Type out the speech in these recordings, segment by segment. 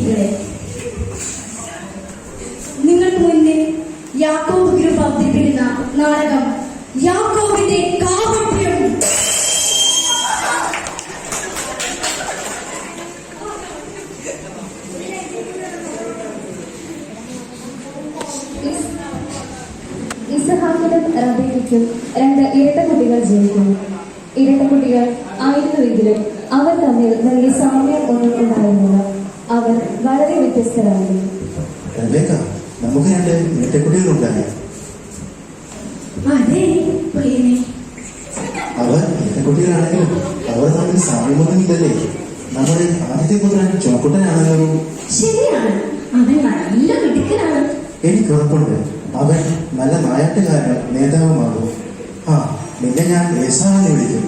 വിദ്യാർത്ഥികളെ, നിങ്ങൾക്ക് മുന്നിൽ യാക്കോബ് ഗ്രൂപ്പ് അവതരിപ്പിക്കുന്ന നാടകം യാക്കോബിന്റെ കാപട്യം. ഇസഹാക്കിനും റബേക്കയ്ക്കും 2 ഇരട്ട കുട്ടികൾ ജനിക്കുന്നു. ഇരട്ട കുട്ടികൾ ആയിരുന്നുവെങ്കിലും അവർ തമ്മിൽ വലിയ സാമ്യം ഒന്നും ഉണ്ടായിരുന്നില്ല. അവർ വളരെ വ്യത്യസ്തരായിരുന്നു. നമുക്ക് 2 ഇരട്ടക്കുട്ടികളുണ്ടായി. അവർ ഇരട്ടക്കുട്ടികളാണെങ്കിലും അവർ തമ്മിൽ സാമ്യമൊന്നുമില്ലല്ലേ? നമ്മുടെ ആദ്യത്തെ പുത്രൻ ചുമക്കുട്ടനാണല്ലോ. ശരിയാണ്, അവൻ നല്ല മിടുക്കനാണ്. എനിക്ക് ഉറപ്പുണ്ട് അവൻ നല്ല നായാട്ടുകാരനും നേതാവുമാകും. നിന്നെ ഞാൻ ഏസാവെന്ന് വിളിക്കും.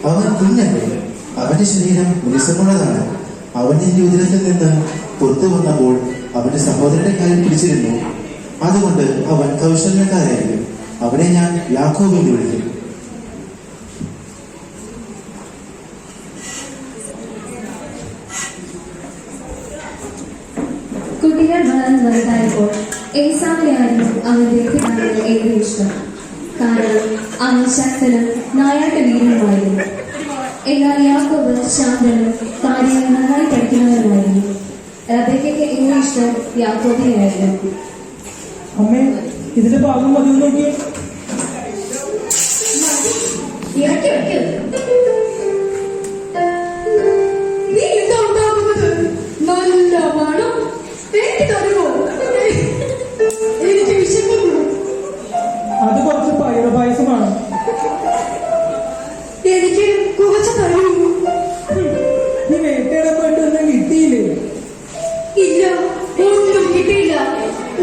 അവൻ കുഞ്ഞല്ലേ, അവന്റെ ശരീരം മിനുസമുള്ളതാണ്. അവൻ എന്റെ ഉദരത്തിൽ നിന്ന് പുറത്തു വന്നപ്പോൾ അവന്റെ സഹോദരന്റെ കാര്യം പിടിച്ചിരുന്നു. അതുകൊണ്ട് അവൻ കൗശല്യക്കാരായിരിക്കും. അവനെ ഞാൻ യാക്കോബ് എന്ന് വിളിക്കും. കുട്ടികൾ വളർന്നു വലുതായപ്പോൾ ഏസാവിനെയായിരുന്നു അവന്റെ പിതാവിന് ഏറെ ഇഷ്ടം. കാരണം അവൻ ശക്തനും നായാട്ട് വീരനുമായിരുന്നു. എന്നാൽ യാക്കോബ് ശാന്തനും കാര്യങ്ങൾ നന്നായി പഠിക്കുന്നവരുമായിരുന്നു. റബേക്കയ്ക്ക് ഏറെ ഇഷ്ടം യാക്കോബിനെയായിരുന്നു. അമ്മേ, ഇതിന്റെ ഭാഗം മതി നോക്കിയേ. അത് കുറച്ച് പയറ് പായസമാണ്. എനിക്ക് കുറച്ച് തരൂ. നീ വേട്ടയുടെ പോയിട്ടൊന്നും കിട്ടിയില്ലേ? ഇല്ല, ഒന്നും കിട്ടിയില്ല.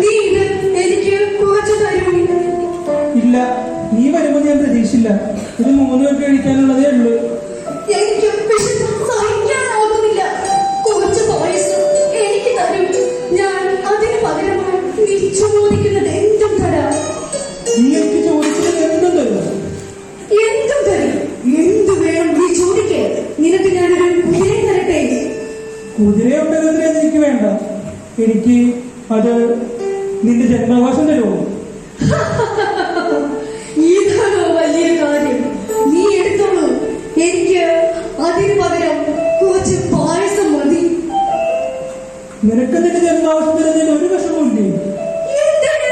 നീ ഇത് എനിക്ക് കുറച്ച് തരൂ. ഇല്ല, നീ വരുമ്പോ ഞാൻ പ്രതീക്ഷിച്ചില്ല. ഇത് 3 പേർക്ക് കഴിക്കാനുള്ളതേ ഉള്ളൂ. എനിക്ക് സഹിക്കാനാകുന്നില്ല. കുറച്ച് പായസം എനിക്ക് തരൂ. ഞാൻ അതിന് പകരമായി നീ ചോദിക്കുന്നത് എന്തും തരാം. നീ എനിക്ക് ചോദിച്ചത് എന്തും തരും. എന്തും തരും. എന്ത് വേണം നീ ചോദിക്കേ. നിനക്ക് ഞാനൊരു കുതിരയെ തരട്ടെ. കുതിരയുണ്ടെന്നതിന് എനിക്ക് വേണ്ട. എനിക്ക് അത് നിന്റെ ജന്മാവകാശം തരുമോ? ഇതാണോ വലിയ കാര്യം? നീ എടുത്തോളൂ. എനിക്ക് അതിന് പകരം കുറച്ച് പായസം മതി. നിനക്ക് നിന്റെ ജന്മാവകാശം തരുന്നതിൽ ഒരു വിഷമമില്ലേ? എന്താണ്?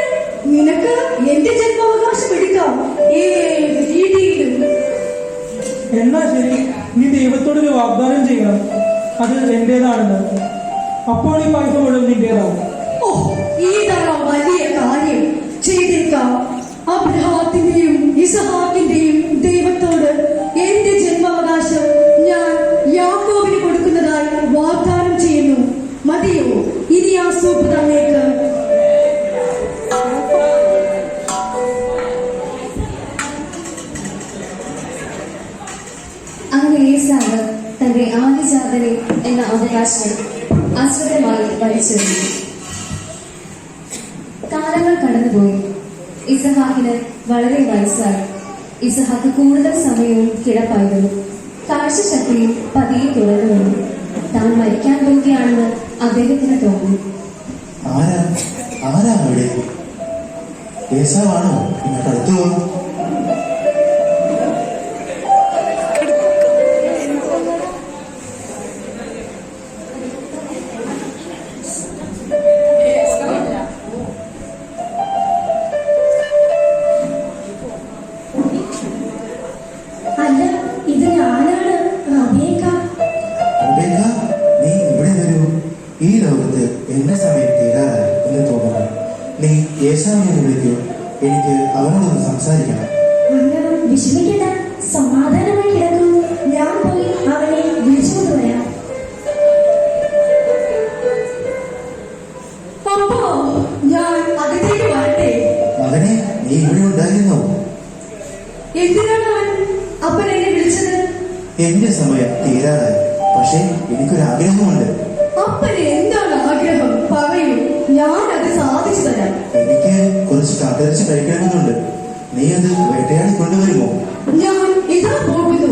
നിനക്ക് എന്റെ ജന്മാവകാശം എടുക്കാം ഏത് രീതിയിലും. എന്നാ ശരി, നീ ദൈവത്തോടൊരു വാഗ്ദാനം ചെയ്യണം, അത് എന്റേതാണെന്ന്. അപ്പോൾ ഈ പായസം മുഴുവൻ നിന്റേതാവും. ഓ, ഇതാണോ വലിയ കാര്യം? ചെയ്തേക്കാം. അബ്രഹാത്തിന്റെയും ഇസഹാക്കിന്റെയും ദൈവത്തോട് എന്റെ ജന്മാവകാശം ഞാൻ യാക്കോബിന് കൊടുക്കുന്നതായി വാഗ്ദാനം ചെയ്യുന്നു. മതിയോ? ഇനി ആ സൂപ്പ് തന്നേക്ക്. അങ്ങനെ ഏസാവ് തന്റെ ആദിജാതനെ എന്ന അവകാശം അശ്രദ്ധമായി വലിച്ചെറിഞ്ഞു. കാലങ്ങൾ കടന്നുപോയി. ഇസഹാക്കിന് വളരെ വയസ്സായി. ഇസഹാക്ക് കൂടുതൽ സമയവും കിടപ്പായിരുന്നു. കാഴ്ചശക്തിയും പതിയെ തുടർന്നു വന്നു. താൻ മരിക്കാൻ പോവുകയാണെന്ന് അദ്ദേഹത്തിന് തോന്നി. ആരാ അവിടെ? ഏസാവാണോ? ഇങ്ങോട്ട് അടുത്തു പോ. ഈ ലോകത്ത് എന്റെ സമയം തീരാറായി എന്ന് തോന്നുന്നു. നീ ഏസാവിനെ വിളിക്കൂ. എനിക്ക് അവനോടൊന്ന് സംസാരിക്കണം. വിഷമിക്കണ്ട, സമാധാനമായി കിടക്കൂ. ഞാൻ പോയി അവനെ വിളിച്ചുകൊണ്ട് വരാം. ഞാൻ അകത്തേക്ക് വരട്ടെ. മകനെ, നീ ഇവിടെ ഉണ്ടായിരുന്നോ? എന്തിനാണ് അപ്പൻ എന്നെ വിളിച്ചത്? എന്റെ സമയം തീരാറായി. പക്ഷെ എനിക്കൊരാഗ്രഹമുണ്ട്. അപ്പന് എന്താണ് ആഗ്രഹം? പറയൂ, ഞാൻ അത് സാധിച്ചു തരാം. എനിക്ക് കുറച്ച് കാട്ടിറച്ചി കഴിക്കണമെന്നുണ്ട്. നീ അത് വേട്ടയാടി കൊണ്ടുവരുമോ? ഞാൻ ഇതാ പോകുന്നു.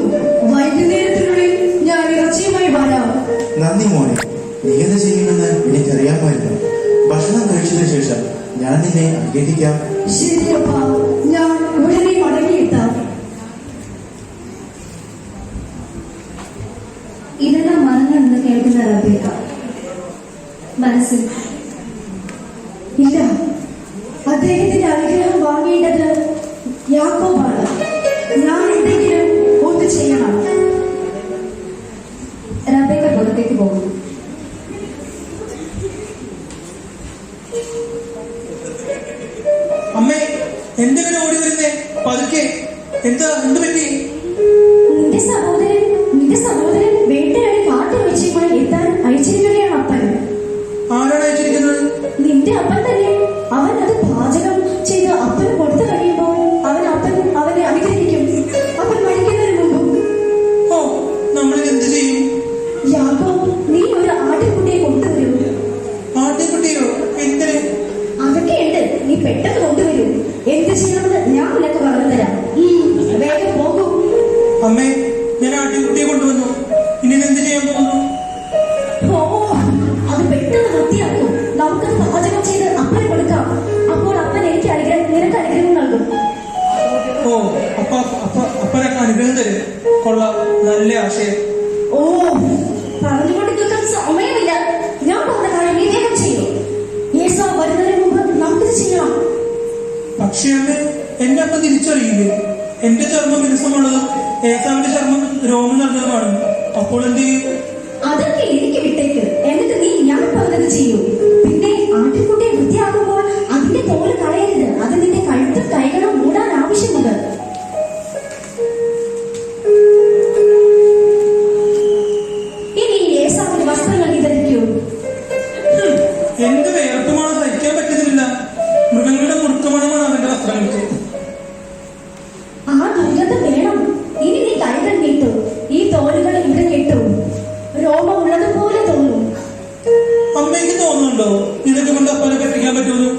വൈകുന്നേരത്തിനുള്ളിൽ ഞാൻ ഇറച്ചിയുമായി വരാം. നന്ദി മോനെ, നീ എന്ത് ചെയ്യുമെന്ന് എനിക്കറിയാമായിരുന്നു. ഭക്ഷണം കഴിച്ചതിന് ശേഷം ഞാൻ നിന്നെ അനുഗ്രഹിക്കാം. ശരിയപ്പാ, ഞാൻ ഉടനെ മടങ്ങിയെത്താം. ഇതെല്ലാം മറന്നെന്ന് കേൾക്കുന്ന റബേക്ക മനസ്സിൽ ഇല്ല, അദ്ദേഹത്തിന്റെ അനുഗ്രഹം വാങ്ങേണ്ടത് യാക്കോബാണ്. ഞാൻ എന്തെങ്കിലും ഒന്ന് ചെയ്യണം. റബേക്ക പുറത്തേക്ക് പോകുന്നു. അമ്മേ, എന്തെങ്കിലും ഓടി വരുന്നേ? പതുക്കെ. എന്ത് പറ്റി? നിന്റെ സഹോദരൻ വേട്ടയാടി കാട്ടിൽ വെച്ചുമായി എത്താൻ അയച്ചിരിക്കുകയാണ് അപ്പൻ. ആരാണ് അയച്ചിരിക്കുന്നത്? നിന്റെ അപ്പൻ തന്നെ. അവൻ അത് പാചകം ചെയ്ത് അപ്പന് കൊടുത്തു കഴിയുമ്പോൾ അപ്പൻ അവനെ അനുഗ്രഹിക്കും. അപ്പൻ മരിക്കുന്നതിന് മുമ്പ്. ഓ, നമ്മളിത് എന്ത് ചെയ്യും? യാക്കോ, നീ ഒരു ആട്ടിൻകുട്ടിയെ കൊണ്ടുവരൂ. ആട്ടിൻകുട്ടിയോ? എന്തിന്? അതൊക്കെയുണ്ട്, നീ പെട്ടെന്ന് കൊണ്ടുവരൂ. എന്ത് ചെയ്യണമെന്ന് ഞാൻ നിനക്ക് പറഞ്ഞു തരാം. വേഗം പോകൂ. അമ്മേ, ഞാൻ ആട്ടിൻകുട്ടിയെ കൊണ്ടുവന്നു. ഇനി എന്ത് ചെയ്യാൻ പോകുന്നു? ഓ, അത് പെട്ടെന്ന് വൃത്തിയാക്കും. നമുക്കത് പാചകം ചെയ്ത് അപ്പന് കൊടുക്കാം. അപ്പോൾ അപ്പൻ നിനക്ക് അനുഗ്രഹം നൽകും. ഓ, അപ്പനൊക്കെ അനുഗ്രഹം തരും. കൊള്ളാം, നല്ല ആശയം. ഓ, പറഞ്ഞുകൊണ്ട് കേൾക്കാൻ സമയമില്ല. ഞാൻ പറഞ്ഞ കാര്യം നീ വേഗം ചെയ്യും. ഏസാവ് വരുന്നതിന് മുമ്പ് നമുക്കിത് ചെയ്യണം. പക്ഷേ അമ്മ, എന്റെ അപ്പ തിരിച്ചറിയില്ലേ? എന്റെ ചർമ്മം മിനുസമുള്ളതും ഏസാവിന്റെ ചർമ്മം രോമം നിറഞ്ഞതുമാണ്. അപ്പോൾ എന്ത് ചെയ്യും? അതൊക്കെ എനിക്ക് വിട്ടേക്ക്. എന്നിട്ട് നീ ഞാൻ പറഞ്ഞത് ചെയ്യൂ. പിന്നെ ആട്ടിൻകുട്ടിയെ വൃത്തിയാക്കുമ്പോൾ അതിന്റെ തോല് കളയരുത്. അത് നിന്റെ കഴുത്തും കൈകളും മൂടാൻ ആവശ്യമുണ്ട്. ഇനി ഏസാവിന്റെ വസ്ത്രങ്ങൾ നീ ധരിക്കൂ. എന്ത് വേർപ്പുമാണ്, സഹിക്കാൻ പറ്റുന്നില്ല. മൃഗങ്ങളുടെ മുറുക്കമണമാണ് അവന്റെ വസ്ത്രങ്ങൾക്ക്. ആ ദുർഗന്ധം വേണം. ഇനി നീ കൈകൾ നീട്ടു. ഈ തോലുകൾ ഇവിടെ നീട്ടു. രോമം ഉള്ളതുപോലെ തോന്നും. അമ്മയ്ക്ക് തോന്നുന്നുണ്ടോ ഇതൊക്കെ കൊണ്ട് അപ്പനെ പറ്റിക്കാൻ പറ്റുമെന്ന്?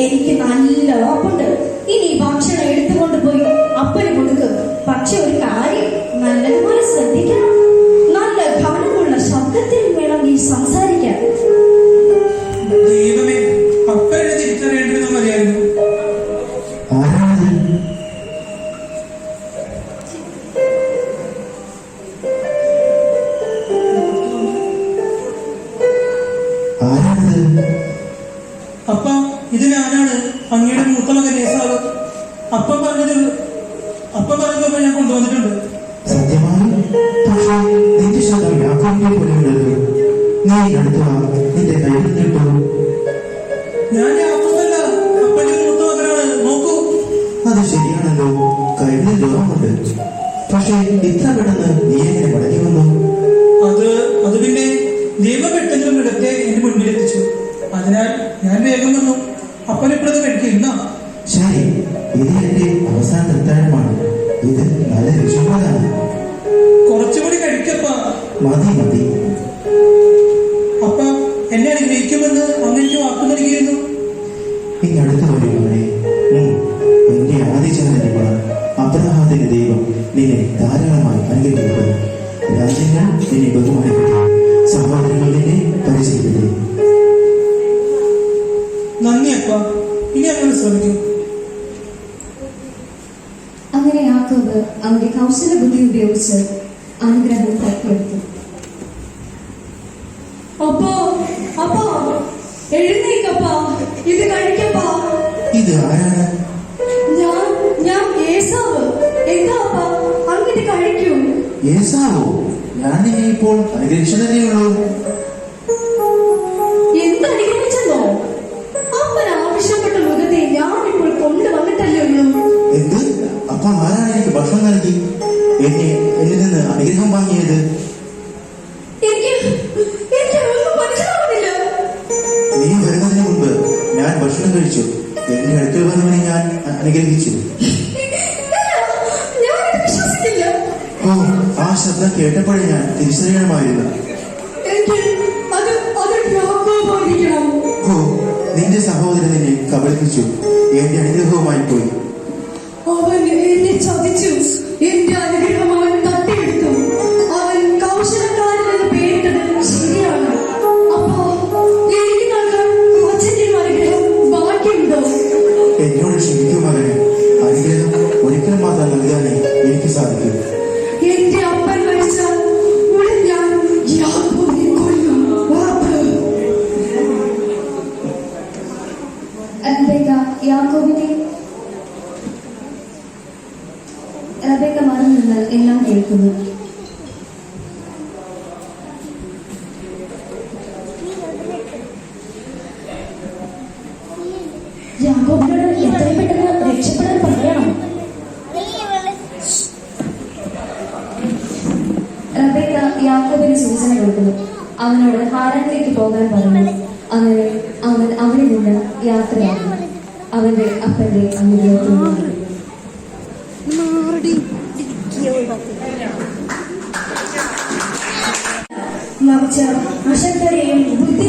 എനിക്ക് നല്ല ഉറപ്പുണ്ട്. ഇനി ഭക്ഷണം എടുത്തുകൊണ്ട് പോയി അപ്പന് കൊടുക്ക്. പക്ഷെ ഒരു കാര്യം നല്ലതുപോലെ ശ്രദ്ധിക്കണം. നല്ല ഘനമുള്ള ശബ്ദത്തിൽ വേണം നീ സംസാരിക്കാൻ. ദൈവമേ, അപ്പനെ തിരിച്ചറിയേണ്ടിരുന്ന മതിയായിരുന്നു. ആരാണത്? ആരാണത്? അപ്പ, ഇത് ഞാനാണ്, അങ്ങയുടെ മൂത്ത മകൻ ഏസാവ്. അപ്പം പറഞ്ഞപ്പോൾ ഞാൻ കൊണ്ടുവന്നിട്ടുണ്ട്. സത്യമായി? പക്ഷേ നിന്റെ ശബ്ദം യാക്കോബിനെ പോലെയുണ്ടല്ലോ. നീ അടുത്ത് വാ, നിന്റെ കയ്യിൽ നീട്ടു. ഞാൻ യാക്കോബല്ല, അപ്പന്റെ മൂത്ത മകനാണ്. നോക്കൂ. അത് ശരിയാണല്ലോ, കയ്യിൽ രോഗമുണ്ട്. പക്ഷേ ഇത്ര പെട്ടെന്ന് നീ എങ്ങനെ മടങ്ങി വന്നു? അത് പിന്നെ ദൈവം പെട്ടെന്ന് മൃഗത്തെ എന്റെ മുൻപിൽ എത്തിച്ചു. അതിനാൽ ഞാൻ വേഗം വന്നു. അപ്പനെപ്പോഴത് കഴിക്കില്ല. ശരി, ഇത് എന്റെ അവസാന അത്താഴമാണ്. ഇത് നല്ല രുചിയുള്ളതാണ്. കുറച്ചുകൂടി കഴിക്കപ്പ. മതി. അപ്പ എന്നെ അനുഗ്രഹിക്കുമെന്ന് അങ്ങനെ വാക്കു നൽകിയിരുന്നു. ഇങ്ങടുത്ത് വരുവാണേ. എന്റെ ആദിജാതന്മാർ അബ്രഹാമിന്റെ ദൈവം നിന്നെ ധാരാളമായി അനുഗ്രഹിക്കട്ടെ. രാജ്യങ്ങൾ നിന്നെ ബഹുമാനിക്കട്ടെ. സഹോദരങ്ങൾ നിന്നെ പരിചരിക്കട്ടെ. നന്ദി അപ്പ, ഇനി അങ്ങനെ ശ്രമിക്കും. അങ്ങനെ യാക്കോബ് അവന്റെ കൗശല ബുദ്ധി ഉപയോഗിച്ച് അനുഗ്രഹം തട്ടിയെടുത്തു. അപ്പാ, എഴുന്നേക്കപ്പാ, ഇത് കഴിക്കപ്പാ. ഇത് ആരാണ്? ഞാൻ ഏസാവ്. എന്താ അപ്പാ, അങ്ങനെ കഴിക്കൂ. ഏസാവോ? ഞാൻ നിന്നെ ഇപ്പോൾ അനുഗ്രഹിച്ചതല്ലേ ഉള്ളൂ. എന്ത് അനുഗ്രഹിച്ചെന്നോ? അപ്പൻ ആവശ്യപ്പെട്ട മൃഗത്തെ ഞാൻ ഇപ്പോൾ കൊണ്ടുവന്നിട്ടല്ലേ ഉള്ളൂ. എന്ത്? അപ്പൊ ആരാണ് എനിക്ക് ഭക്ഷണം നൽകി എന്നിൽ നിന്ന് അനുഗ്രഹം വാങ്ങിയത്? എനിക്കൊന്നും മനസ്സിലാവുന്നില്ല. നീ വരുന്നതിന് മുമ്പ് ഞാൻ ഭക്ഷണം കഴിച്ചു. എന്റെ അടുക്കൽ വന്നവനെ ഞാൻ അനുഗ്രഹിച്ചു. ഞാനിത് വിശ്വസിക്കില്ല. ഓ, ആ ശബ്ദം കേട്ടപ്പോഴേ ഞാൻ തിരിച്ചറിയണമായിരുന്നു. ഓ, നിന്റെ സഹോദരൻ നിന്നെ കബളിപ്പിച്ചു. എന്റെ അനുഗ്രഹവുമായി പോയി. അവൻ എന്നെ ചതിച്ചു. എന്റെ അനുഗ്രഹം അവൻ തട്ടിയെടുത്തു. അവൻ അവന് സൂചന കൊടുക്കുന്നു. അവനോട് ഹാരാനിലേക്ക് പോകാൻ പറഞ്ഞു. അങ്ങനെ അവൻ അവിടെ നിന്ന് യാത്രയാക്കി അവന്റെ അപ്പന്റെ അനുഗ്രഹത്തിൽ മറിച്ച് അശക്തരെയും ബുദ്ധി